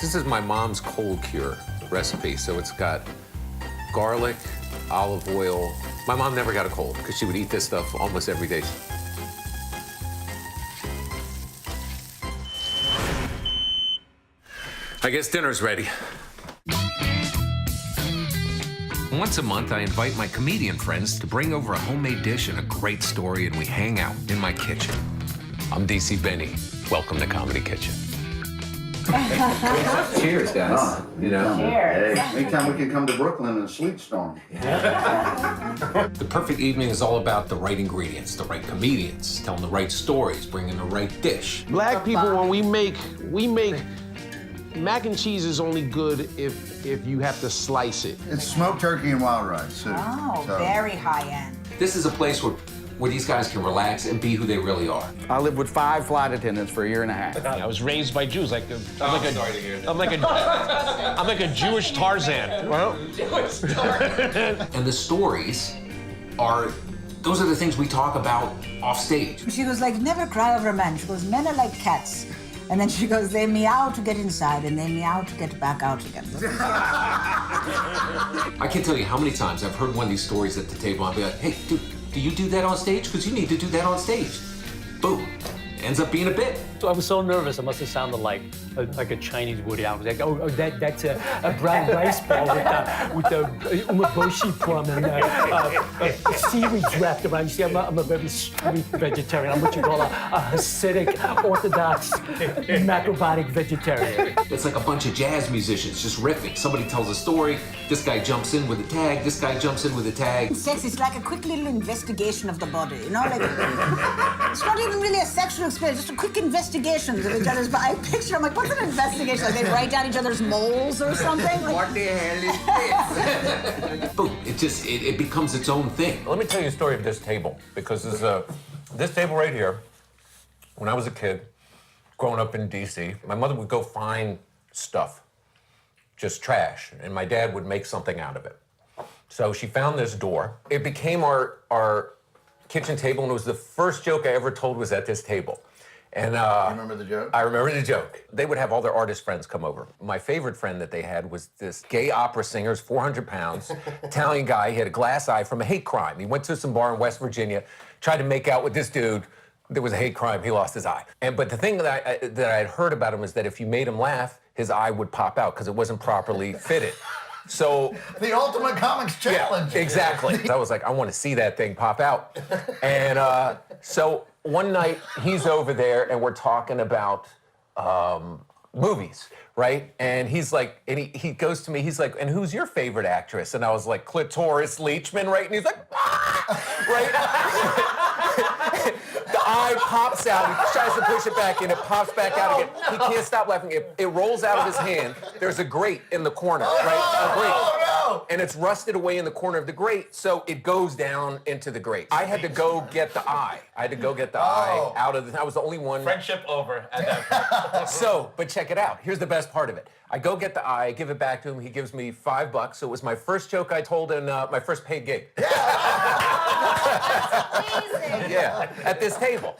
This is my mom's cold cure recipe. So it's got garlic, olive oil. My mom never got a cold because she would eat this stuff almost every day. I guess dinner's ready. Once a month, I invite my comedian friends to bring over a homemade dish and a great story, and we hang out in my kitchen. I'm DC Benny. Welcome to Comedy Kitchen. Cheers, guys. You know? Cheers. Hey, anytime we can come to Brooklyn in a sleet storm. The perfect evening is all about the right ingredients, the right comedians, telling the right stories, bringing the right dish. Black people, when we make mac and cheese is only good if you have to slice it. It's smoked turkey and wild rice, too. Oh, very high end. This is a place where these guys can relax and be who they really are. I lived with 5 flight attendants for a year and a half. I was raised by Jews. I'm sorry to hear that. I'm like a Jewish Tarzan. Well, And the stories those are the things we talk about off stage. She goes like, never cry over a man. She goes, men are like cats. And then she goes, they meow to get inside and they meow to get back out again. I can't tell you how many times I've heard one of these stories at the table. I'll be like, hey, dude, do you do that on stage? Because you need to do that on stage. Boom. Ends up being a bit. So I was so nervous. I must have sounded like a Chinese Woody Allen. Like, that's a brown rice ball with the umeboshi plum and seaweed wrapped around. You see, I'm a very strict vegetarian. I'm what you call a Hasidic, Orthodox, macrobiotic vegetarian. It's like a bunch of jazz musicians just riffing. Somebody tells a story. This guy jumps in with a tag. This guy jumps in with a tag. Sex is like a quick little investigation of the body, you know? Like, it's not even really a sexual experience, just a quick investigation of each other's body. I picture, I'm like, what's an investigation? Like they write down each other's moles or something? Like, What the hell is this? Boom. It becomes its own thing. Let me tell you a story of this table, because this table right here, when I was a kid, growing up in D.C., my mother would go find stuff, just trash, and my dad would make something out of it. So she found this door. It became our kitchen table, and it was the first joke I ever told was at this table. And You remember the joke? I remember the joke. They would have all their artist friends come over. My favorite friend that they had was this gay opera singer, 400 pounds, Italian guy. He had a glass eye from a hate crime. He went to some bar in West Virginia, tried to make out with this dude. There was a hate crime. He lost his eye. But the thing that I had heard about him is that if you made him laugh, his eye would pop out because it wasn't properly fitted. So The Ultimate Comics Challenge. yeah, exactly. I was like, I want to see that thing pop out. And so one night he's over there and we're talking about movies, right? And he's like, and he goes to me, he's like, and who's your favorite actress? And I was like, Clitoris Leachman, right? And he's like, ah! Right? The eye pops out, he tries to push it back in, it pops back out again. He can't stop laughing. It rolls out of his hand. There's a grate in the corner, right? A grate. And it's rusted away in the corner of the grate, so it goes down into the grate. I had to go get the eye. I was the only one. Friendship over at that point. So, but check it out. Here's the best part of it. I go get the eye, I give it back to him. He gives me $5. So it was my first joke I told in my first paid gig. amazing. Yeah, at this table.